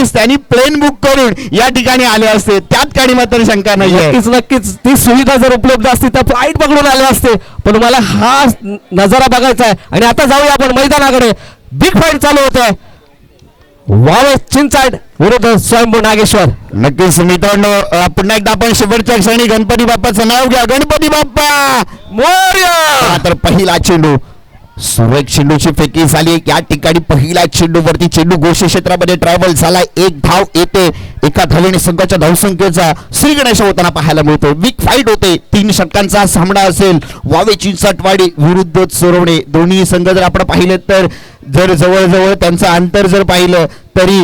त्यांनी plain book करून या ठिकाणी आले असते, त्यात काही मात्र शंका नाही. नक्कीच नक्कीच ती सुविधा जर उपलब्ध असती तर फ्लाईट पकडून आले असते, पण मला हा नजारा बघायचा आहे. आणि आता जाऊया आपण मैदानाकडे. बिग फाईट चालू होत आहे. वावे चिंचाड विरुद्ध स्वयंभू नागेश्वर. नक्कीच मित्रांनो, पुन्हा एकदा आपण शेवटच्या क्षणी गणपती बाप्पाचं नाव घ्या. गणपती बाप्पा मोरया. तर पहिला चेंडू सुरेख चेंडूची फेकी झाली. या ठिकाणी पहिला चेंडूवरती चेंडू घोष क्षेत्रामध्ये ट्रॅव्हल झाला. एक धाव येते. एका धावेने संघाच्या धावसंख्येचा श्री गणेश होताना पाहायला मिळतो. बिग फाईट होते. 3 षटकांचा सामना असेल. वावे चिंचटवाडी विरुद्ध चोरवणे. दोन्ही संघ जर आपण पाहिले तर जर जवळजवळ त्यांचं अंतर जर पाहिलं तरी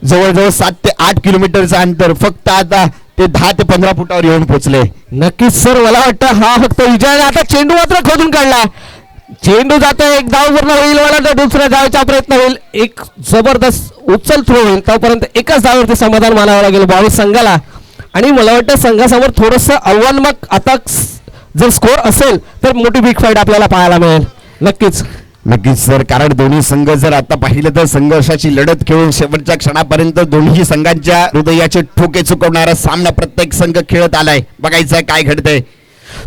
जवळजवळ 7 ते 8 किलोमीटरचं अंतर फक्त आता ते 10 ते 15 फुटावर येऊन पोहोचले. नक्कीच सर, मला वाटतं हा फक्त विजय. आता चेंडू मात्र खोदून काढला. चेंडू जातो. एक धाव पूर्ण होईल. मला वाटतं दुसऱ्या धावाचा प्रयत्न होईल. एक जबरदस्त उचल थ्रो होईल. तोपर्यंत एकाच धावावरती समाधान मानावं लागेल भावी संघाला. आणि मला वाटतं संघासमोर थोडंसं आव्हानात्मक आता जर स्कोर असेल तर मोठी बिग फाईट आपल्याला पाहायला मिळेल. नक्कीच नक्कीच सर, कारण दोन्ही संघ जर आता पाहिलं तर संघर्षाची लढत खेळून शेवटच्या क्षणापर्यंत दोन्ही संघांच्या हृदयाचे ठोके चुकवणारा सामना प्रत्येक संघ खेळत आलाय. बघायचं काय घडतंय.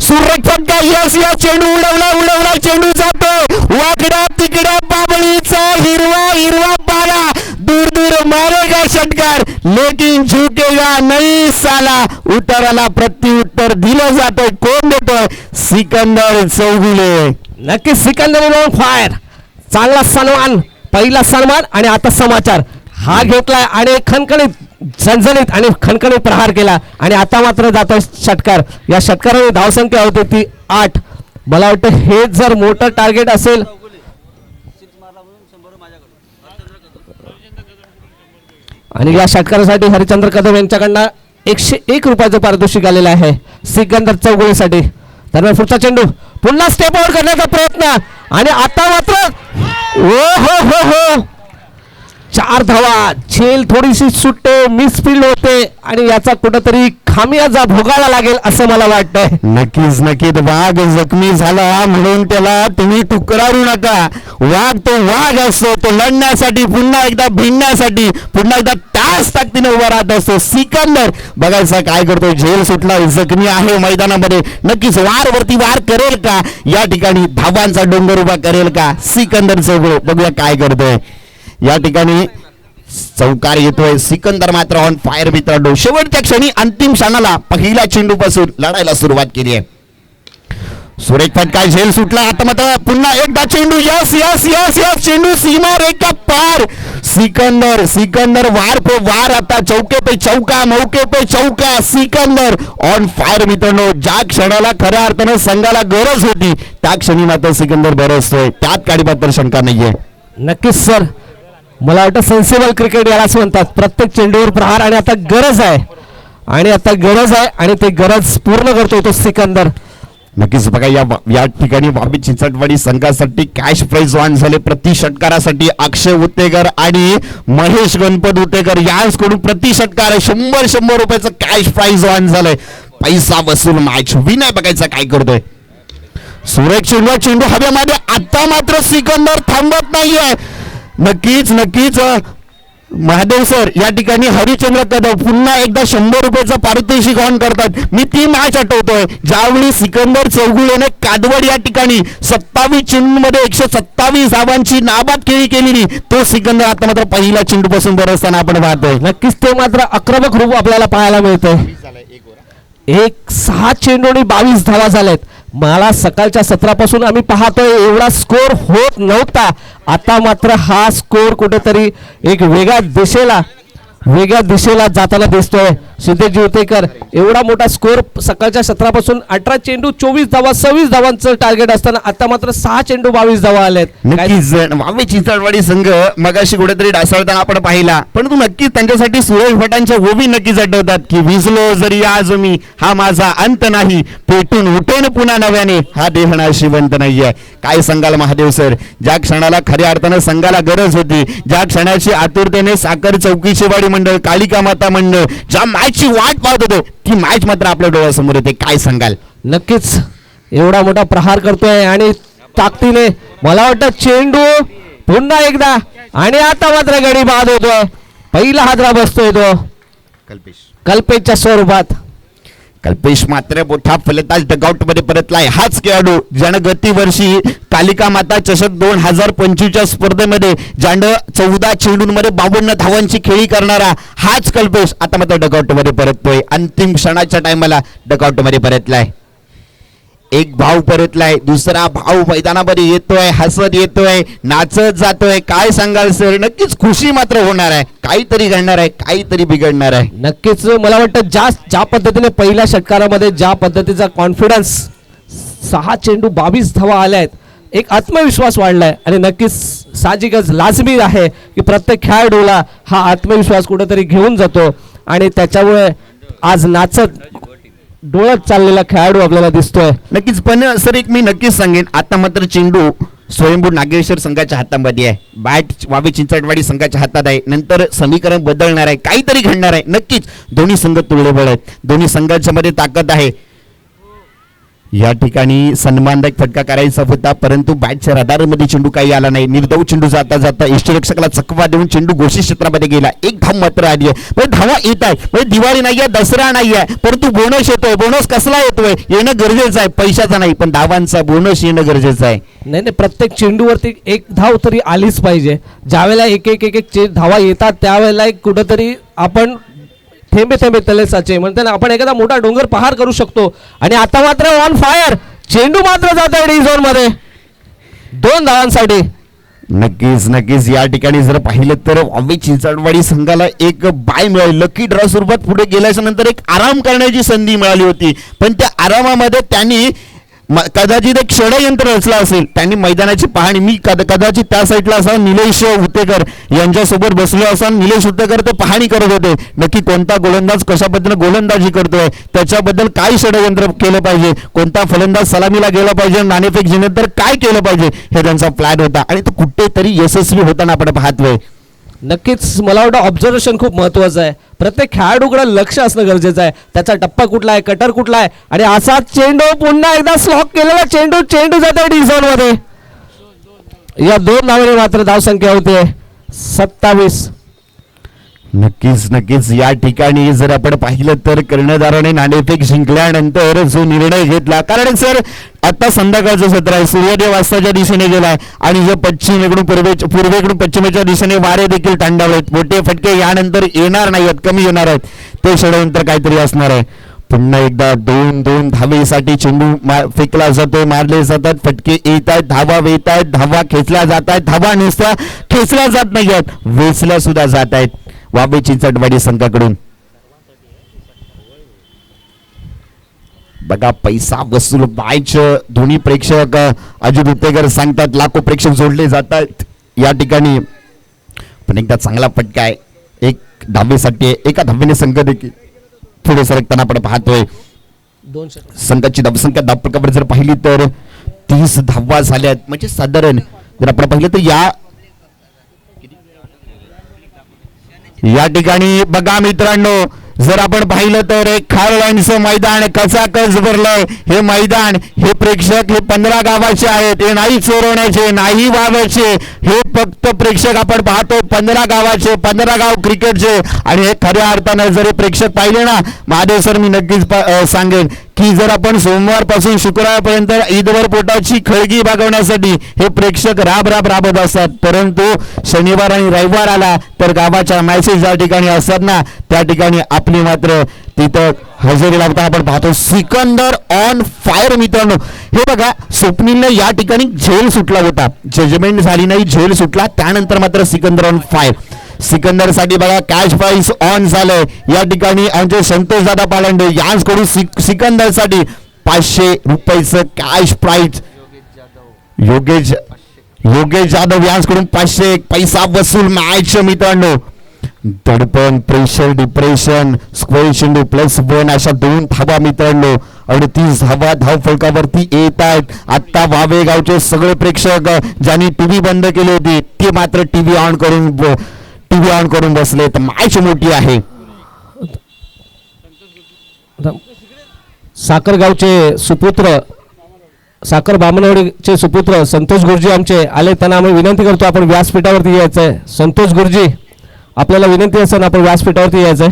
सुरेख फटका. Yes yes. चेंडू उडवला. चेंडू जातो वाकडा तिकडा. बाबळीचा हिरवा पाला. दूर मारेगा षटकार, लेकिन झुकेगा नहीं साला. उत्तराला प्रत्युत्तर दिलं जातंय. कोण देतोय? सिकंदर चौगुले. नक्कीच सिकंदर फायर. चांगला सन्मान, पहिला सन्मान आणि आता समाचार हा घेतलाय आणि खणखणीत झणझणीत आणि खणखणीत प्रहार केला. आणि आता मात्र जातोय षटकार. या षटकाराने धावसंख्या होती ती 8. मला वाटतं हे जर मोठं टार्गेट असेल. आणि या षटकारासाठी हरिचंद्र कदम यांच्याकडनं 101 रुपयाचं पारितोषिक आलेलं आहे सिकंदर चौगुलेसाठी. दरम्यान पुढचा चेंडू पुन्हा स्टेप आउट करण्याचा प्रयत्न. आणि आता मात्र हो 4 धावा. झेल थोडीशी सुटते, मिसफील्ड होते आणि याचा कुठंतरी खामियाजा भोगायला लागेल असं मला वाटतंय. नक्कीच वाघ जखमी झाला म्हणून त्याला तुम्ही टुकरारू नका. वाघ तो वाघ असतो. तो लढण्यासाठी, पुन्हा एकदा भिडण्यासाठी, पुन्हा एकदा त्याच ताकदीने उभा राहत असतो. सिकंदर बघायचा काय करतोय. झेल सुटला, जखमी आहे मैदानामध्ये. नक्कीच वारवरती वार करेल का? या ठिकाणी धावांचा डोंगर उभा करेल का सिकंदर चौगुले? बघूया काय करतोय. या ठिकाणी चौकार येतोय. सिकंदर मात्र ऑन फायर मित्रांनो. शेवटच्या क्षणी अंतिम क्षणाला पहिल्या चेंडूपासून लढायला सुरुवात केली आहे. सुरेख फटका. झेल सुटला. आता मात्र पुन्हा एकदा चेंडू. Yes yes yes yes. चेंडू सीमा रेखा पार. सिकंदर वार पे वार. आता चौके पे चौका, मौके पे चौका. सिकंदर ऑन फायर मित्रांनो. ज्या क्षणाला खऱ्या अर्थानं संघाला गरज होती त्या क्षणी मात्र सिकंदर बरसतोय. त्यात काही मात्र शंका नाहीये. नक्कीच सर, मला वाटतं सेन्सिबल क्रिकेट यालाच म्हणतात. प्रत्येक चेंडूवर प्रहार. आणि आता गरज आहे आणि ते गरज पूर्ण करतो तो सिकंदर. नक्कीच बघा या ठिकाणी वावे चिंचटवाडी संघासाठी कॅश प्राइज ऑन झाले. प्रति षटकारासाठी अक्षय उत्तेकर आणि महेश गणपत उत्तेकर यांच्याकडून प्रति षटकार 100 रुपयाचं कॅश प्राइज ऑन झालंय. पैसा वसूल मॅच विनय. बघायचा काय करतोय. सुरेख चेंडू हवेमध्ये. आता मात्र सिकंदर थांबत नाहीये. नक्कीच महादेव सर, या ठिकाणी हरिचंद्र कदम पुन्हा एकदा 100 रुपयाचा पारितोषिक ऑन करतात. मी ती मॅच आठवतोय ज्यावेळी सिकंदर चौगुलेने कादवड या ठिकाणी 27 चेंडूमध्ये 127 धावांची नाबाद खेळी केलेली. तो सिकंदर आता मात्र पहिल्या चेंडूपासून बरसताना आपण पाहतोय. नक्कीच ते मात्र आक्रमक रूप आपल्याला पाहायला मिळतंय. 6 चेंडू आणि 22 धावा झाल्यात. मला सकाळच्या सत्रापासून आम्ही पाहतोय एवढा स्कोर होत नव्हता. आता मात्र हा स्कोर कुठेतरी एक वेगळ्या दिशेला जाताना दिसतोय. सिद्धेजी उतेकर एवढा मोठा स्कोर सकाळच्या सत्रापासून 18 चेंडू 24 धावा 26 धावांचं टार्गेट असताना आता मात्र 6 चेंडू 22 धावा आलेत. नक्कीच वावे चिंचटवाडी संघ मगाशी कुठेतरी डासळताना आपण पाहिला, परंतु नक्कीच त्यांच्यासाठी सुरेश भटांच्या ओवी नक्कीच आठवतात की विजलो जरी आज मी हा माझा अंत नाही, पेटून उठेन पुन्हा नव्याने हा देहणा शिवंत नाहीये. काय सांगाल महादेव सर, ज्या क्षणाला खऱ्या अर्थानं संघाला गरज होती, ज्या क्षणाची आतुरतेने साखर चौकीची वाडी मंडळ, कालिका माता मंडळ ज्या मॅचची वाट पाहत होते ती मॅच मात्र आपल्या डोळ्यासमोर येते. काय सांगाल? नक्कीच एवढा मोठा प्रहार करतोय आणि ताकदीने मला वाटतं चेंडू पुन्हा एकदा आणि आता मात्र गडी बाद होतोय. पहिला हादरा बसतोय तो कल्पेश कल्पेशच्या स्वरूपात. कल्पेश मात्र मोठा फलंदाज डगआउट मध्ये परतलाय. हाच खेळाडू ज्यानं गती वर्षी कालिका माता चषक 2025च्या स्पर्धेमध्ये ज्यानं 14 चेंडूंमध्ये 52 धावांची खेळी करणारा हाच कल्पेश आता मात्र डगआउट मध्ये परततोय. अंतिम क्षणाच्या टायमाला डगआउट मध्ये परतलाय. एक भाव परतलाय, दुसरा भाव मैदानामध्ये येतोय, हसत येतोय, नाचत जातोय. काय सांगाल सर, नक्कीच खुशी मात्र होणार आहे. काहीतरी घडणार आहे, काहीतरी बिघडणार आहे. नक्कीच मला वाटतं ज्या पद्धतीने पहिल्या षटकारामध्ये ज्या पद्धतीचा कॉन्फिडन्स, 6 चेंडू 22 धावा आल्या आहेत, एक आत्मविश्वास वाढलाय आणि नक्कीच साहजिकच लाजमी आहे की प्रत्येक खेळाडूला हा आत्मविश्वास कुठेतरी घेऊन जातो आणि त्याच्यामुळे आज नाचत डोळ्यात चाललेला खेळाडू आपल्याला दिसतोय. नक्कीच. पण सर एक मी नक्कीच सांगेन, आता मात्र चेंडू स्वयंभू नागेश्वर संघाच्या हातामध्ये आहे, बॅट वावे चिंचटवाडी संघाच्या हातात आहे. नंतर समीकरण बदलणार आहे, काहीतरी घडणार आहे. नक्कीच दोन्ही संघ तुल्यबळ आहेत, दोन्ही संघांच्या मध्ये ताकद आहे. या ठिकाणी सन्मानदायक फटका करायचा होता, परंतु बॅटच्या रडारमध्ये चेंडू काही आला नाही. निर्धाव चेंडू जाता जाता यष्टीरक्षकाला चकवा देऊन चेंडू घोषित क्षेत्रामध्ये गेला. एक धाव मात्र आली आहे. म्हणजे धावा येत आहे, म्हणजे दिवाळी नाही आहे, दसरा नाही आहे, परंतु बोनस येतोय. बोनस कसला येतोय, येणं गरजेचं आहे, पैशाचा नाही पण धावांचा बोनस येणं गरजेचं आहे. नाही, प्रत्येक चेंडूवरती एक धाव तरी आलीच पाहिजे. ज्यावेळेला एक एक एक एक धावा येतात त्यावेळेला एक कुठंतरी आपण थेंबे थेंबे तले साचे म्हणते ना, आपण एखादा मोठा डोंगर पहार करू शकतो. आणि आता मात्र ऑन फायर चेंडू मात्र जात आहे डी झोन मध्ये 2 धावांसाठी. नक्कीच नक्कीच. या ठिकाणी जर पाहिलं तर वावे चिंचटवाडी संघाला एक बाय मिळाली. लकी ड्रॉ स्वरूपात पुढे गेल्याच्या नंतर एक आराम करण्याची संधी मिळाली होती, पण त्या आरामामध्ये त्यांनी कदाचित एक षडयंत्र रचलं असेल. त्यांनी मैदानाची पाहणी, मी कदाचित त्या साईडला असा निलेश हुतेकर यांच्यासोबत बसलो असा, निलेश हुतेकर ते पाहणी करत होते. नक्की कोणता गोलंदाज कशा पद्धतीने गोलंदाजी करतोय, त्याच्याबद्दल काय षडयंत्र केलं पाहिजे, कोणता फलंदाज सलामीला गेला पाहिजे, नाणेफेक जिंकल्यानंतर काय केलं पाहिजे, हे त्यांचा प्लॅन होता आणि तो कुठेतरी यशस्वी होताना आपण पाहतोय. नक्कीच मला वाटतं ऑब्झर्वेशन खूप महत्वाचं आहे. प्रत्येक खेळाडूकडे लक्ष असणं गरजेचं आहे. त्याचा टप्पा कुठला आहे, कटर कुठला आहे आणि असा चेंडू पुन्हा एकदा स्लॉक केलेला चेंडू जातो डी झोन मध्ये. या 2 धावांनी मात्र धावसंख्या होते 27. नक्कीच नक्कीच. या ठिकाणी जर आपण पाहिलं तर कर्णधाराने नाणेफेक जिंकल्यानंतर जो निर्णय घेतला, कारण सर आता संध्याकाळचं सत्र आहे, सूर्योदय वाजताच्या दिशेने गेलाय आणि जे पश्चिमेकडून पूर्वेकडून पश्चिमेच्या दिशेने वारे देखील थंडावलेत. मोठे फटके यानंतर येणार नाही आहेत, कमी येणार आहेत. ते षडयंत्र काहीतरी असणार आहे. पुन्हा एकदा 2 धावेसाठी चेंडू फेकला जातोय, मारले जातात, फटके येत आहेत, धावा येत आहेत, धावा खेचल्या जात आहेत, धावा नुसत्या खेचल्या जात नाही आहेत, वेचल्या सुद्धा जात आहेत वावे चिंचटवाडी संघाकडून. बघा पैसा वसूल बायच दोन्ही प्रेक्षक अजित उत्तेकर सांगतात, लाखो प्रेक्षक जोडले जातात या ठिकाणी. पण एकदा चांगला फटका आहे, एक धावेसाठी, एका धावेने संघ देखील पुढे सरकताना आपण पाहतोय. संघाची धावसंख्या धावपकावर जर पाहिली तर 30 धावा झाल्यात. म्हणजे साधारण जर आपण पाहिलं तर या ठिकाणी बघा मित्रांनो, जर आपण पाहिलं तर एक खारवांचं मैदान कचाकच भरलंय. हे मैदान, हे प्रेक्षक हे 15 गावाचे आहेत. हे नाही चोरवण्याचे, नाही वावायचे, हे फक्त प्रेक्षक आपण पाहतो 15 गावाचे, 15 गाव क्रिकेटचे. आणि हे खऱ्या अर्थानं जर हे प्रेक्षक पाहिले ना महादेव सर, मी नक्कीच सांगेन की जर आपण सोमवारपासून शुक्रवारपर्यंत ईदवर पोटाची खळगी भागवण्यासाठी हे प्रेक्षक राबत असतात, परंतु शनिवार आणि रविवार आला तर गावाच्या मॅचेस ज्या ठिकाणी असतात ना त्या ठिकाणी आपली मात्र तिथं हजेरी लावताना आपण पाहतो. सिकंदर ऑन फायर मित्रांनो. हे बघा, स्वप्नीलने या ठिकाणी झेल सुटला होता, जजमेंट झाली नाही, झेल सुटला, त्यानंतर मात्र सिकंदर ऑन फायर. सिकंदर साठी बघा कॅश प्राइस ऑन झालंय या ठिकाणी. आमचे संतोष दादा पालंडे यांच्याकडून सिकंदर साठी 500 रुपयाचं कॅश प्राइस. योगेश जाधव यांच्याकडून 500 पैसा वसूल मॅच मित्रांनो. दडपण, प्रेशर, डिप्रेशन, स्क्वेअर चेंडू +1 अशा 2 धावा मित्रांनो. 38 धावा धाव फलकावरती येत आहेत. आता वावे गावचे सगळे प्रेक्षक ज्यांनी टीव्ही बंद केली होती ते मात्र टीव्ही ऑन करून बसले. तर मॅच मोठी आहे. साखरगावचे सुपुत्र, साखर बामणवाडीचे सुपुत्र संतोष गुरुजी आमचे आले, त्यांना आम्ही विनंती करतो आपण व्यासपीठावरती यायचंय. संतोष गुरुजी आपल्याला विनंती असेल आपण व्यासपीठावरती यायचंय.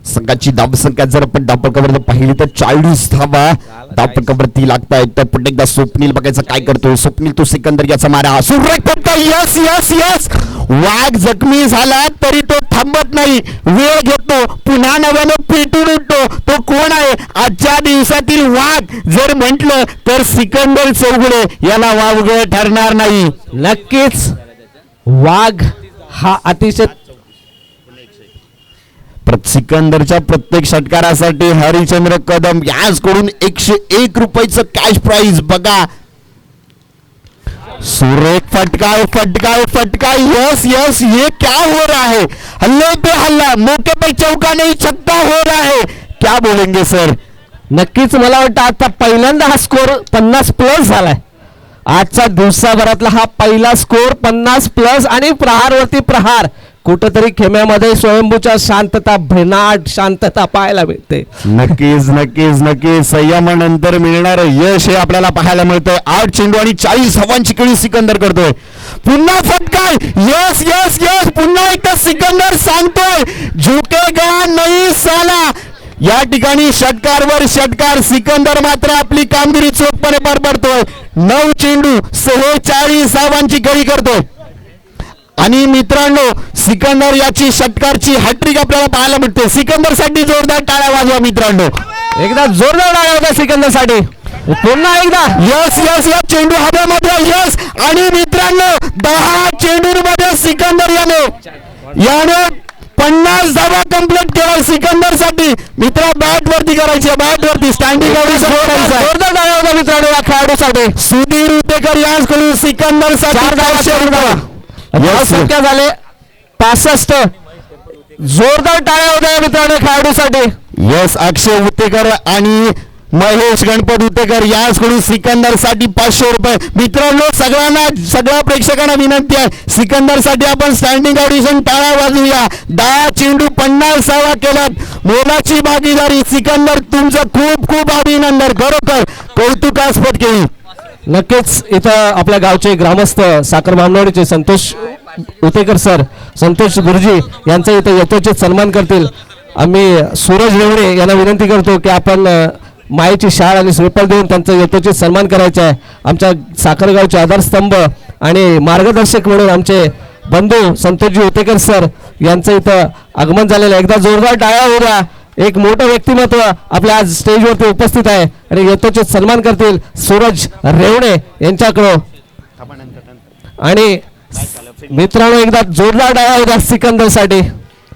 संघाची धावसंख्या जर आपण धावपटकावर पाहिली तर 40 धावा धावपटकावरती लागतायत. तर पुन्हा एकदा स्वप्नील बघायचं काय करतोय. स्वप्नील तो सिकंदर याचा मारा सुरेख फटका. Yes yes yes. वाघ जखमी झाला तरी तो थांबत नाही, वेळ घेतो, पुन्हा नव्यानं पेटून उठतो. तो कोण आहे आजच्या दिवसातील वाघ जर म्हटलं तर सिकंदर चौगुले याला वावगं ठरणार नाही. नक्कीच वाघ हा अतिशय सिकंदरच्या प्रत्येक षटकारासाठी हरिचंद्र कदम याचकडून 101 रुपयाचं कॅश प्राइज बघा. सुरेख फटका फटका फटका. Yes yes. ये क्या हो रहा है. हल्ले पे हल्ला, मौके पे चौका नहीं छक्का हो रहा है. क्या बोलेंगे सर. नक्कीच मला वाटतं आता पहिल्यांदा हा स्कोर 50 प्लस झालाय. आजच्या दिवसाभरातला हा पहिला स्कोर 50 प्लस आणि प्रहारवरती प्रहार. कुठंतरी खेम्यामध्ये स्वयंभूच्या शांतता, भेनाट शांतता पाहायला मिळते. नक्कीच नक्कीच नक्कीच. संयमानंतर मिळणार यश हे आपल्याला पाहायला मिळतंय. 8 चेंडू आणि 40 धावांची खेळी सिकंदर करतोय. पुन्हा फटका. Yes yes yes. पुन्हा एकदा सिकंदर सांगतोय झुकेगा नहीं साला. या ठिकाणी षटकारवर षटकार. सिकंदर मात्र आपली कामगिरी चोखपणे पार पाडतोय. 9 चेंडू 46 धावांची खेळी करतोय. आणि मित्रांनो सिकंदर याची षटकारची हॅट्रिक आपल्याला पाहायला मिळते. सिकंदर साठी जोरदार टाळ्या वाजवा मित्रांनो. एकदा जोरदार टाळ्या होत्या सिकंदर साठी. पुन्हा एकदा यस यस यस. चेंडू हवेमध्ये यस. आणि मित्रांनो 10 चेंडूंमध्ये सिकंदर याने 50 धावा कंप्लीट केला सिकंदर साठी. मित्र बॅट वरती करायचे, बॅट वरती स्टँडिंग जोरदार टाळ्या होत्या मित्रांनो या खेळाडूसाठी. सुधीर उतेकर याचकडून सिकंदर साठी संख्या झाले 65. जोरदार टाळ्या होत्या मित्रांनो खेळाडूसाठी. यस. अक्षय उतेकर आणि महेश गणपत उतेकर याचकडून सिकंदर साठी 500 रुपये. मित्रांनो सगळ्या प्रेक्षकांना विनंती आहे सिकंदर साठी आपण स्टँडिंग ऑडिशन टाळ्या वाजवूया. 10 चेंडू 50 धावा केल्यात. मोलाची भागीदारी सिकंदर. तुमचं खूप खूप अभिनंदन. खरोखर कौतुकास्पद केली. नक्कीच इथं आपल्या गावचे ग्रामस्थ साखर बामणवाडीचे संतोष उतेकर सर, संतोष गुरुजी यांचा इथं यथोचित सन्मान करतील. आम्ही सूरज रेवणे यांना विनंती करतो की आपण मायेची शाळ आणि श्रीफळ देऊन त्यांचा यथोचित सन्मान करायचा आहे. आमच्या साखरगावचे आधारस्तंभ आणि मार्गदर्शक म्हणून आमचे बंधू संतोषजी उतेकर सर यांचं इथं आगमन झालेलं आहे. एकदा जोरदार टाळ्या होऊ द्या. एक मोठं व्यक्तिमत्व आपल्या आज स्टेजवरती उपस्थित आहे आणि यथोचित सन्मान करतील सूरज रेवणे यांच्याकडं. आणि मित्रांनो एकदा जोरदार टाळ्या होऊ द्या सिकंदर साठी.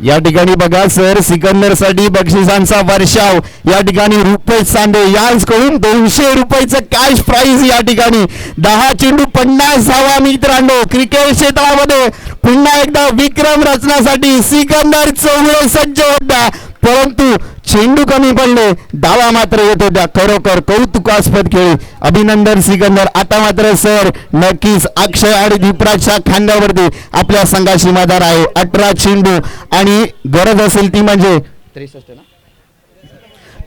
या ठिकाणी बघा सर सिकंदर साठी बक्षिसांचा वर्षाव. या ठिकाणी रुपेश सांडे याचकडून 200 रुपयाचं कॅश प्राइज. या ठिकाणी 10 चेंडू 50 धावा. मित्रांनो क्रिकेट क्षेत्रामध्ये पुन्हा एकदा विक्रम रचण्यासाठी सिकंदर चौगुले सज्ज होता. परंतु चेंडू कमी पडले, धावा मात्र येत होत्या. खरोखर कौतुकास्पद खेळी. अभिनंदन सिकंदर. आता मात्र सर नक्कीच अक्षय आणि दीपराजच्या खांद्यावरती आपल्या संघाची मदार आहे. 18 चेंडू आणि गरज असेल ती म्हणजे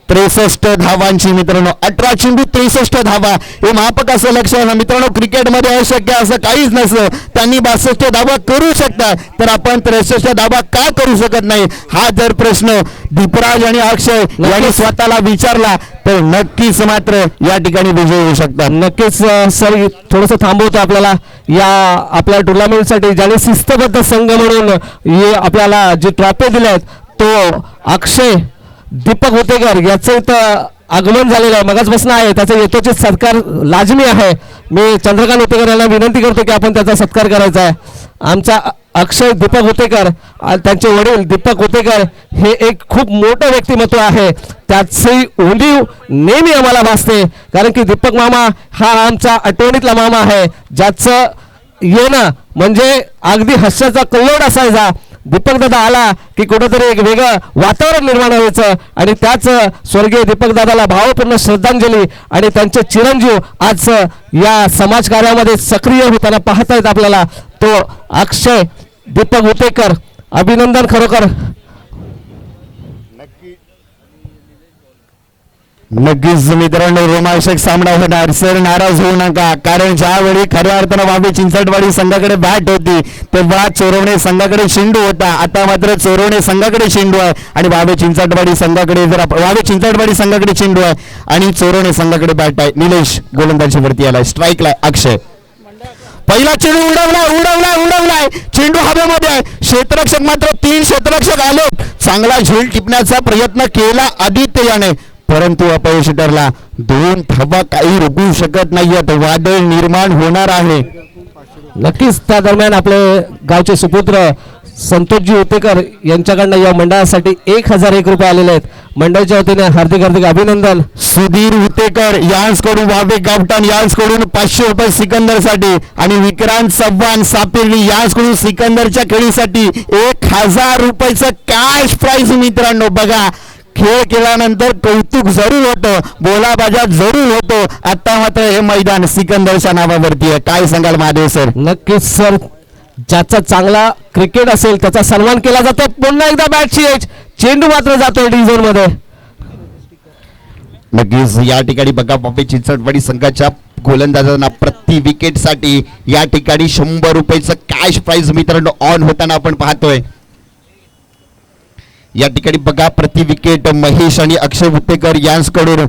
63 धावांची. मित्रांनो 18 चेंडू 63 धावा हे मापक असं लक्ष आहे मित्रांनो. क्रिकेटमध्ये अशक्य असं काहीच नसतं. त्यांनी 62 धावा करू शकतात तर आपण 63 धावा का करू शकत नाही हा जर प्रश्न दीपराज आणि अक्षय यांनी स्वतःला विचारला तर नक्कीच मात्र या ठिकाणी विजय होऊ शकतात. नक्कीच सर थोडंसं थांबवतो आपल्याला या आपल्या टुर्नामेंटसाठी ज्याने शिस्तबद्ध संघ म्हणून हे आपल्याला जे ट्रॉफी दिल्या आहेत तो अक्षय दीपक उतेकर याचं इथं आगमन झालेलं आहे. मगाचपासून आहे. त्याचा यथोचित सत्कार लाजमी आहे. मी चंद्रकांत उतेकर यांना विनंती करतो की आपण त्याचा सत्कार करायचा आहे. आमचा अक्षय दीपक उतेकर त्यांचे वडील दीपक उतेकर हे एक खूप मोठं व्यक्तिमत्व आहे. त्याची उणीव नेहमी आम्हाला भासते कारण की दीपक मामा हा आमचा आठवणीतला मामा आहे ज्याचं येणं म्हणजे अगदी हास्याचा कल्लोळ असायचा. दीपक दादा आला की कुठेतरी एक वेगळं वातावरण निर्माण व्हायचं आणि त्याच स्वर्गीय दीपक दादाला भावपूर्ण श्रद्धांजली आणि त्यांचे चिरंजीव आज या समाजकार्यामध्ये सक्रिय होताना पाहता येत आपल्याला. तो अक्षय दीपक उतेकर अभिनंदन खरोखर. नक्कीच मित्रांनो रोमांचक सामना होणार. सर नाराज होऊ नका, कारण ज्यावेळी खऱ्या अर्थानं बाबे चिंचटवाडी संघाकडे बॅट होती तेव्हा चोरवणे संघाकडे चेंडू होता. आता मात्र चोरवणे संघाकडे चेंडू आहे आणि बाबे चिंचटवाडी संघाकडे बाबे चिंचटवाडी संघाकडे चेंडू आहे आणि चोरवणे संघाकडे बॅट आहे. निलेश गोलंदाजी वरती आलाय, स्ट्राईकला अक्षय. पहिला चेंडू उडवलाय चेंडू हवेमध्ये आहे. क्षेत्ररक्षक मात्र 3 क्षेत्ररक्षक आले. चांगला झेल टिपण्याचा प्रयत्न केला आदित्य याने, परंतु अपयशी ठरला. 2 धावा काही रोखू शकत नाहीयेत. वादळ निर्माण होणार आहे. नक्कीच त्या दरम्यान आपले गावचे सुपुत्र संतोषजी उतेकर यांच्याकडनं या मंडळासाठी 1001 रुपये आलेले आहेत. मंडळाच्या वतीने हार्दिक हार्दिक अभिनंदन. सुधीर उतेकर यांसकडून वावे गावठाण यांसकडून 500 रुपये सिकंदरसाठी आणि विक्रांत चव्हाण सापिर्ली यांसकडून सिकंदरच्या खेळीसाठी 1000 रुपयाचं कॅश प्राइज. मित्रांनो बघा, खेळ केल्यानंतर कौतुक जरूर होतं, बोलाबाजा जरूर होतो. आता मात्र हे मैदान सिकंदरच्या नावावरती आहे. काय सांगाल महादेव सर? नक्कीच सर, ज्याचा चांगला क्रिकेट असेल त्याचा सन्मान केला जातो. पुन्हा एकदा बॅटची एज, चेंडू मात्र जातो डी झोन मध्ये. नक्कीच या ठिकाणी बघा बाबे चिंचटवाडी संघाच्या गोलंदाजांना प्रति विकेट साठी या ठिकाणी 100 रुपयाचं कॅश प्राइज मित्रांनो ऑन होताना आपण पाहतोय. या ठिकाणी बघा प्रति विकेट महेश आणि अक्षय उतेकर यांच्याकडून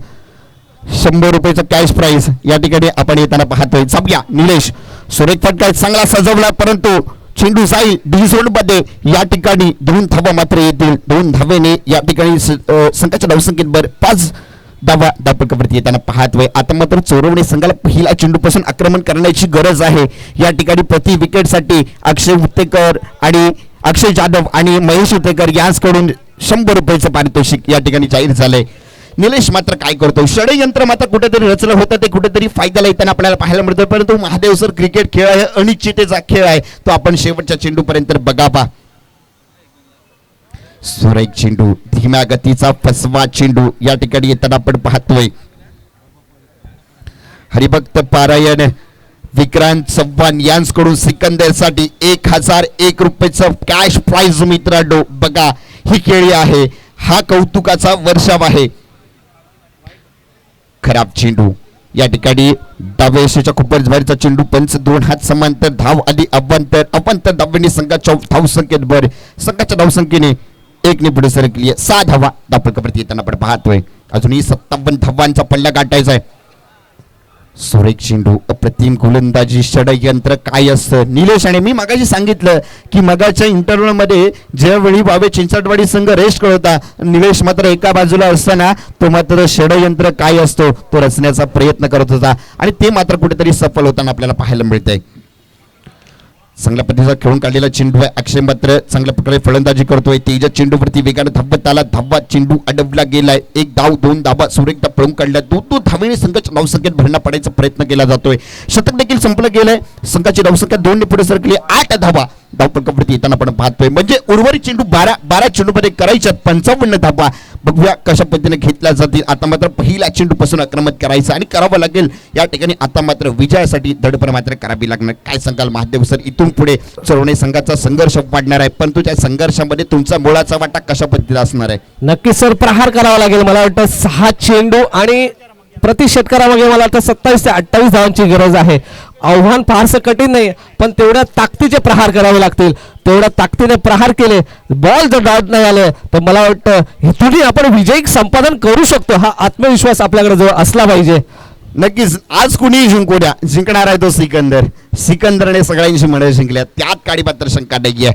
100 रुपयाचं कॅश प्राइज या ठिकाणी आपण येताना पाहतोय. जाऊया निलेश, सुरेख फटका चांगला सजवला, परंतु चेंडू जाईल डी झोन मध्ये. या ठिकाणी 2 धावा मात्र येतील. 2 धावेने या ठिकाणी संघाच्या धावसंख्येत 5 धावा धावपळकावरती येताना पाहतोय. आता मात्र चोरवणे संघाला पहिला चेंडूपासून आक्रमण करण्याची गरज आहे. या ठिकाणी प्रति विकेट साठी अक्षय उतेकर आणि अक्षय जाधव आणि महेश उतेकर यांच्याकडून 100 रुपयाचं पारितोषिक या ठिकाणी जाहीर झालंय. निलेश मात्र काय करतो, षडयंत्र मात्र कुठेतरी रचलं होतं, ते कुठेतरी फायद्याला येताना आपल्याला पाहायला मिळतं. परंतु महादेव सर, क्रिकेट खेळ आहे, अनिश्चिततेचा खेळ आहे, तो आपण शेवटच्या चेंडूपर्यंत बघावा. सुरेख चेंडू, धीम्या गतीचा फसवा चेंडू या ठिकाणी येताना आपण पाहतोय. हरिभक्त पारायण विक्रांत चव्हाण यांच्याकडून सिकंदरसाठी 1001 रुपयाचं कॅश प्राइज. मित्रांनो बघा, ही खेळी आहे, हा कौतुकाचा वर्षाव आहे. खराब चेंडू या ठिकाणी डाव्या यशाच्या खूपच बाहेरचा चेंडू. पंच 2 हात समांतर, धाव आली अवांतर धावांनी संघाच्या धावसंख्येत भर. संघाच्या धावसंख्येने 1 ने पुढे सरकली आहे. 6 धावा धावपळकावरती येताना आपण पाहतोय. अजूनही 57 धावांचा पल्ला गाठायचा आहे. सुरेख चेंडू, अप्रतिम गोलंदाजी, षडयंत्र काय असतं निलेश. आणि मी मगाशी सांगितलं की मगाच्या इंटरव्ह्यू मध्ये ज्यावेळी बाबे चिंचटवाडी संघ रेस्ट करत होता, निलेश मात्र एका बाजूला असताना तो मात्र षडयंत्र काय असतो तो रचण्याचा प्रयत्न करत होता आणि ते मात्र कुठेतरी सफल होताना आपल्याला पाहायला मिळतंय. चांगल्या पद्धतीचा खेळून काढलेला चेंडू आहे. अक्षय मात्र चांगल्या प्रकारे फलंदाजी करतोय. तेजा चेंडूवरती वेगाने धावत आला, धावा चेंडू अडवला गेलाय. 1 धाव 2 धावा सुरेखदा पळून काढल्या. 2 धावेने संघाच्या धावसंख्येत भरणा पडायचा प्रयत्न केला जातोय. शतक देखील संपलं गेलंय. संघाची धावसंख्या 2 ने पुढे सरकली. 8 धावा धावपळकावरती येताना आपण पाहतोय. म्हणजे उर्वरित चेंडू 12 चेंडूमध्ये करायच्यात 55 धावा. बघूया कशा पद्धतीने घेतल्या जातील. आता मात्र पहिल्या चेंडूपासून आक्रमण करायचं आणि करावं लागेल. या ठिकाणी आता मात्र विजयासाठी धडपड मात्र करावी लागणार. काय सांगाल महादेव सर, इथून पुढे चोरवणे संघाचा संघर्ष वाढणार आहे, परंतु त्या संघर्षामध्ये तुमचा मोलाचा वाटा कशा पद्धतीने असणार आहे? नक्कीच सर, प्रहार करावा लागेल. मला वाटतं 6 चेंडू आणि प्रति षटकारामागे मला वाटतं 27 ते 28 धावांची गरज आहे. आव्हान फारसं कठीण नाही, पण तेवढ्या ताकदीचे प्रहार करावे लागतील. तेवढ्या ताकदीने प्रहार केले, बॉल जर डाऊट नाही आले तर मला वाटतं इथूनही आपण विजयी संपादन करू शकतो. हा आत्मविश्वास आपल्याकडे जवळ असला पाहिजे. नक्कीच आज कुणी जिंकू द्या, जिंकणार आहे तो सिकंदर. सिकंदरने सगळ्यांची मंडळ जिंकल्या, त्यात काडी मात्र शंका नाहीये.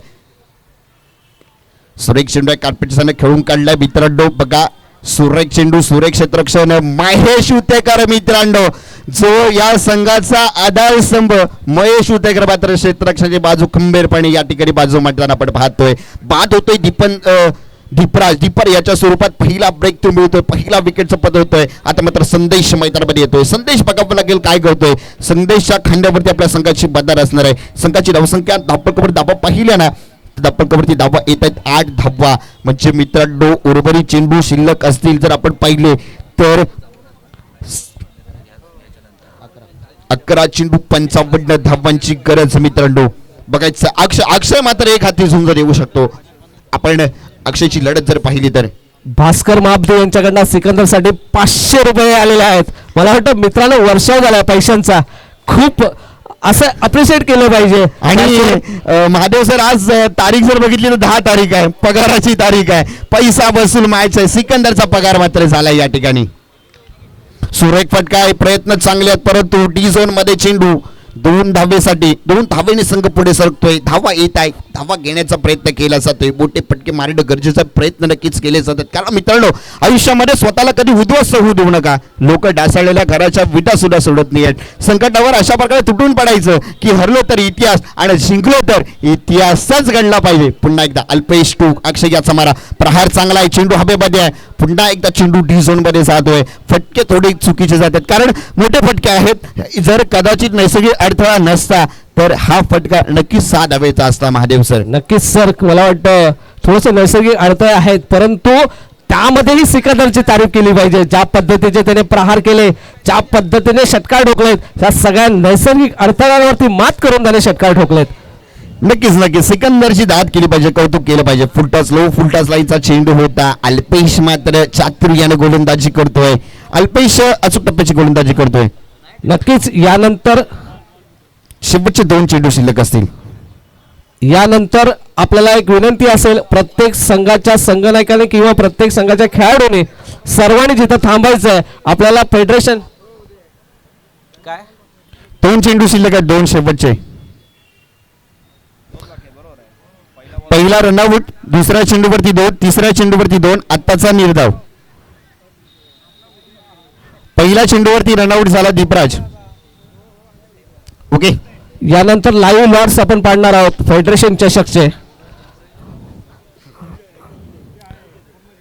सुरेख चेंडू कार्पेटसाने खेळून काढलाय. मित्रांनो बघा, सुरेख चेंडू, सुरेख क्षेत्ररक्षण महेश उतेकर. मित्रांनो जो या संघाचा आधारस्तंभ महेश उतेकर मात्र क्षेत्ररक्षणाची बाजू खंबीरपणे या ठिकाणी बाजू मांडताना आपण पाहतोय. बाद होतोय दीपर याच्या स्वरूपात पहिला ब्रेक तो मिळतोय, पहिला विकेटचा पद होतोय. आता मात्र संदेश मैदानामध्ये येतोय. संदेश बघावं लागेल काय करतोय. संदेशच्या खांद्यावरती आपल्या संघाची बदार असणार आहे. संघाची धावसंख्या धावपळकावर धावा पाहिल्या ना, धावपळकावरती धावा येत आहेत 8 धावा. म्हणजे मित्रांनो उर्वरित चेंडू शिल्लक असतील जर आपण पाहिले तर 11 चेंडू 55 धावांची गरज. मित्रांनो बघायचं अक्षय मात्र एक हाती झुंज देऊ शकतो. आपण अक्षयची लढत जर पाहिली तर भास्कर महाबदे यांच्याकडनं सिकंदरसाठी 500 रुपये आलेले आहेत. मला वाटतं मित्रांनो वर्षाव झाला पैशांचा, खूप असं अप्रिशिएट केलं पाहिजे. आणि महादेव सर आज तारीख जर बघितली तर 10 तारीख आहे, पगाराची तारीख आहे, पैसा वसूल मॅच आहे. सिकंदरचा पगार मात्र झाला या ठिकाणी. सुरेख फटका आहे, प्रयत्न चांगले आहेत, परंतु डी झोन मध्ये चेंडू 2 धावेसाठी 2 धावेने संघ पुढे सरकतोय. धावा येत आहे, धावा घेण्याचा प्रयत्न केला जातोय. मोठे फटके मारणं गरजेचा प्रयत्न नक्कीच केले जातात. कारण मित्रांनो आयुष्यामध्ये स्वतःला कधी उद्ध्वस्त होऊ देऊ नका. लोक डासाळलेल्या घराच्या विटा सुद्धा सोडत नाही आहेत. संकटावर अशा प्रकारे तुटून पडायचं की हरलो तर इतिहास आणि जिंकलो तर इतिहासच घडला पाहिजे. पुन्हा एकदा अल्पेश टूक अक्षय याचा मारा, प्रहार चांगला आहे, चेंडू हवेमध्ये आहे. पुन्हा एकदा चेंडू डी झोन मध्ये जातोय. फटके थोडे चुकीचे जातात कारण मोठे फटके आहेत. जर कदाचित नैसर्गिक अडथळा नसता तर हा फटका नक्कीच 6 धावेचा असता. महादेव सर नक्कीच सर, मला वाटतं थोडंसं नैसर्गिक अडथळे आहेत, परंतु त्यामध्येही सिकंदरची तारीफ केली पाहिजे. ज्या पद्धतीचे त्याने प्रहार केले, ज्या पद्धतीने षटकार ठोकलेत, त्या सगळ्या नैसर्गिक अडथळ्यांवरती मात करून त्याने षटकार ठोकलेत. नक्कीच नक्कीच सिकंदरची दाद केली पाहिजे, कौतुक केलं पाहिजे. फुलटॉस लो फुलटॉस लाईनचा चेंडू होता. अल्पेश मात्र चातुर्याने गोलंदाजी करतोय. अल्पेश अचूक टप्प्याची गोलंदाजी करतोय. नक्कीच यानंतर शेवटचे 2 चेंडू शिल्लक असतील. यानंतर आपल्याला एक विनंती असेल, प्रत्येक संघाच्या संघनायकाने किंवा प्रत्येक संघाच्या खेळाडूने सर्वांनी जिथं थांबायचं आहे. आपल्याला फेडरेशन 2 चेंडू शिल्लक आहेत, 2 शेवटचे. पहिला रनआउट, दुसऱ्या चेंडूवरती 2, तिसऱ्या चेंडूवरती 2. आत्ताचा निर्धाव. पहिल्या चेंडूवरती रनआउट झाला दीपराज. ओके, यानंतर लाईव्ह लॉट्स आपण पाडणार आहोत फेडरेशन चषकचे.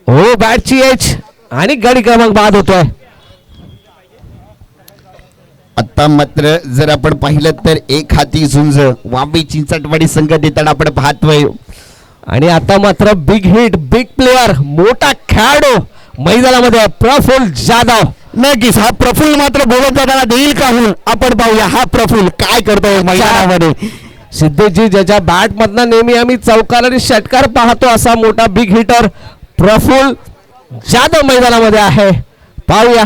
हो बॅटची एच आणि गडी क्रमांक बाद होतोय. आता मात्र जर आपण पाहिलं तर एक हाती झुंज वांबी चिंचटवाडी संघ देताना आपण पाहतोय. आणि आता मात्र बिग हिट, बिग प्लेअर, मोठा खेळाडू मैदानामध्ये प्रफुल्ल जाधव. नक्कीच हा प्रफुल्ल मात्र बोलत जाताना देईल का म्हणून आपण पाहूया हा प्रफुल्ल काय करतोय मैदानामध्ये. सिद्धेशजी ज्याच्या बॅट मधनं नेहमी आम्ही चौकार आणि षटकार पाहतो असा मोठा बिग हिटर प्रफुल्ल जाधव मैदानामध्ये आहे. पाहूया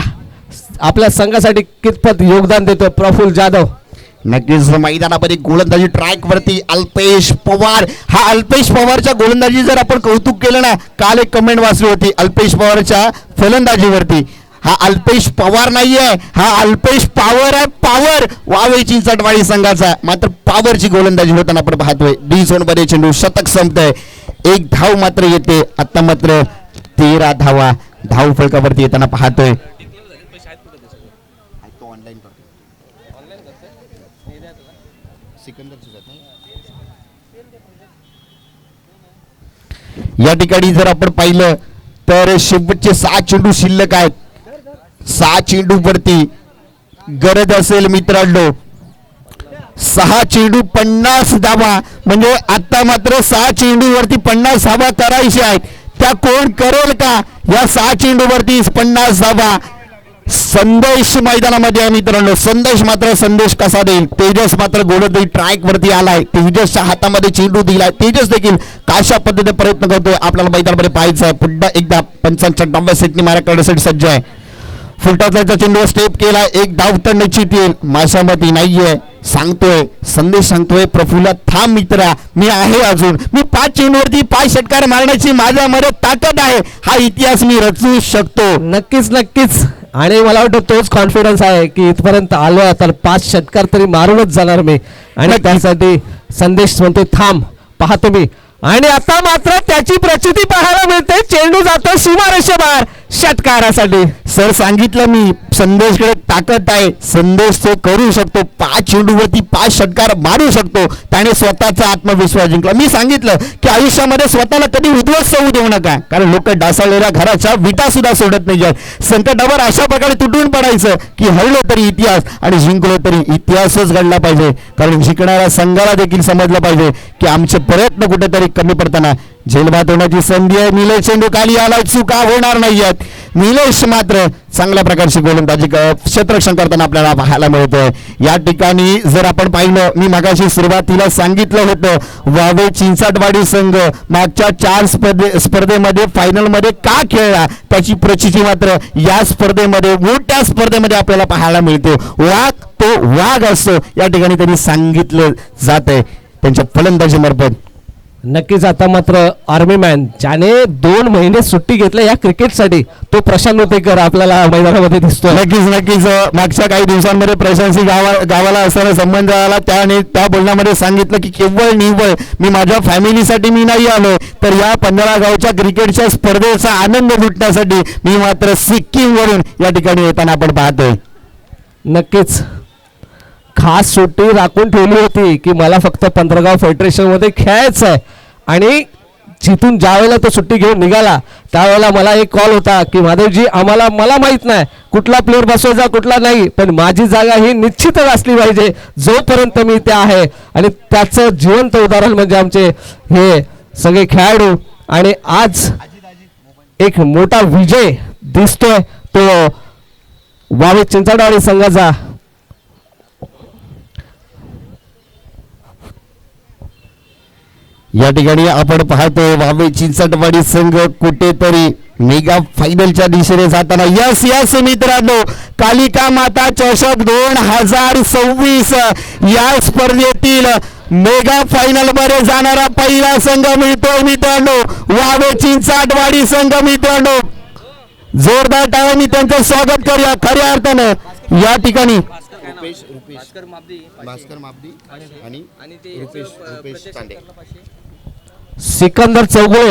आपल्या संघासाठी कितपत योगदान देतोय प्रफुल्ल जाधव. नक्कीच मैदानामध्ये गोलंदाजी ट्रॅक वरती अल्पेश पवार. हा अल्पेश पवारच्या गोलंदाजी जर आपण कौतुक केलं ना, काल एक कमेंट वाचली होती अल्पेश पवारच्या फलंदाजीवरती. हा अल्पेश पवार नाहीये, हा अल्पेश पॉवर आहे. पॉवर वावे चिंचटवाडी संघाचा मात्र पॉवरची गोलंदाजी होताना आपण पाहतोय. डी झोन मध्ये चेंडू शतक संपतंय. 1 धाव मात्र येते. आता मात्र 13 धावा धाव फलकावरती येताना पाहतोय. या ठिकाणी जर आपण पाहिलं तर शेवटचे 6 चेंडू शिल्लक आहेत. 6 चेंडू वरती गरज असेल मित्रांनो 6 चेंडू 50 धावा. म्हणजे आता मात्र 6 चेंडू वरती 50 धावा करायची आहेत. त्या कोण करेल का या 6 चेंडू वरती 50 धावा. संदेश मैदानामध्ये आहे मित्रांनो. संदेश कसा देईल. तेजस मात्र गोलंदाजी ट्रॅक वरती आलाय. तेजसच्या हातामध्ये चेंडू दिलाय. तेजस देखील कशा पद्धतीने प्रयत्न करतोय आपल्याला मैदानामध्ये पाहायचं आहे. पुन्हा एकदा पंचांच्या डाव्या सेटनी मारा करण्यासाठी सज्ज आहे. फुलटॉसचा चेंडू स्टेप केला. 1 धाव तर निश्चित येईल. माशामती नाहीये. संदेश सांगतोय प्रफुल्ल थांब मित्रा, मी आहे अजून. मी 5 चेंडूवरती 5 षटकार मारण्याची माझ्यामध्ये ताकद आहे. हा इतिहास मी रचू शकतो. नक्कीच नक्कीच. आणि मला वाटतं तोच कॉन्फिडन्स आहे की इथपर्यंत आलो तर 5 षटकार तरी मारूनच जाणार मी. आणि त्यासाठी संदेश म्हणतोय थांब पाहतो मी. आणि आता मात्र त्याची प्रचिती पाहायला मिळते. चेंडू जातो सीमारेषेबाहेर षटकारासाठी. सर सांगितलं मी संदेशकडे ताकद आहे. संदेश तो करू शकतो. 5 चेंडूवरती 5 षटकार मारू शकतो. त्याने स्वतःचा आत्मविश्वास जिंकला. मी सांगितलं की आयुष्यामध्ये स्वतःला कधी उद्ध्वस्त होऊ देऊ नका. कारण लोक डासाळलेल्या घराच्या विटा सुद्धा सोडत नाही आहेत. संकटावर अशा प्रकारे तुटून पडायचं की हरलो तरी इतिहास आणि जिंकलो तरी इतिहासच घडला पाहिजे. कारण जिंकणाऱ्या संघाला देखील समजलं पाहिजे की आमचे प्रयत्न कुठेतरी कमी पडताना झेलबाद होण्याची संधी आहे. निलय चेंडू खाली आलाय. चुका होणार नाही आहेत. निलेश मात्र चांगल्या प्रकारची गोलंदाजी क्षेत्ररक्षण करताना आपल्याला पाहायला मिळतोय. या ठिकाणी जर आपण पाहिलं, मी मगाशी सुरुवातीला सांगितलं होतं वावे चिंचाटवाडी संघ मागच्या 4 स्पर्धेमध्ये फायनलमध्ये का खेळला, त्याची प्रचिती मात्र या स्पर्धेमध्ये मोठ्या स्पर्धेमध्ये आपल्याला पाहायला मिळते. वाघ तो वाघ असतो या ठिकाणी त्यांनी सांगितलं जात आहे त्यांच्या फलंदाजीमार्फत. नक्कीच आता मात्र आर्मी मॅन ज्याने 2 महिने सुट्टी घेतल्या या क्रिकेटसाठी तो प्रशांत नोतेकर आपल्याला मैदानामध्ये दिसतोय. नक्कीच मागच्या काही दिवसांमध्ये प्रशांतशी गावाला असताना संबंध आला, त्याने त्या बोलण्यामध्ये सांगितलं की केवळ निव्वळ मी माझ्या फॅमिलीसाठी मी नाही आलो, तर या 15 गावच्या क्रिकेटच्या स्पर्धेचा आनंद लुटण्यासाठी मी मात्र सिक्कीम वरून या ठिकाणी येताना आपण पाहतोय. नक्कीच खास सुट्टी राखून ठेवली होती की मला फक्त 15 गाव फेडरेशनमध्ये खेळायचं आहे, आणि जिथून ज्या वेळेला तो सुट्टी घेऊन निघाला त्यावेळेला मला एक कॉल होता की महादेवजी मला माहीत नाही कुठला प्लेअर बसवायचा कुठला नाही, पण माझी जागा ही निश्चितच असली पाहिजे जोपर्यंत मी त्या आहे. आणि त्याचं जिवंत उदाहरण म्हणजे आमचे हे सगळे खेळाडू. आणि आज एक मोठा विजय दिसतोय तो वावे चिंचाटवाडी संघाचा. या ठिकाणी आपण पाहतोय वावे चिंचटवाडी संघ कुठेतरी मेगा फायनलच्या दिशेने जाताना. यस मित्रांनो, कालिका माता चषक 2026 या स्पर्धेतील मेगा फायनल मध्ये जाणारा पहिला संघ मिळतोय मित्रांनो, वावे चिंचाटवाडी संघ. मित्रांनो जोरदार टाळ्यांनी त्यांचं स्वागत करूया. खऱ्या अर्थानं या ठिकाणी भास्कर माबदी आणि रुपेश तांडे, सिकंदर चौगुळे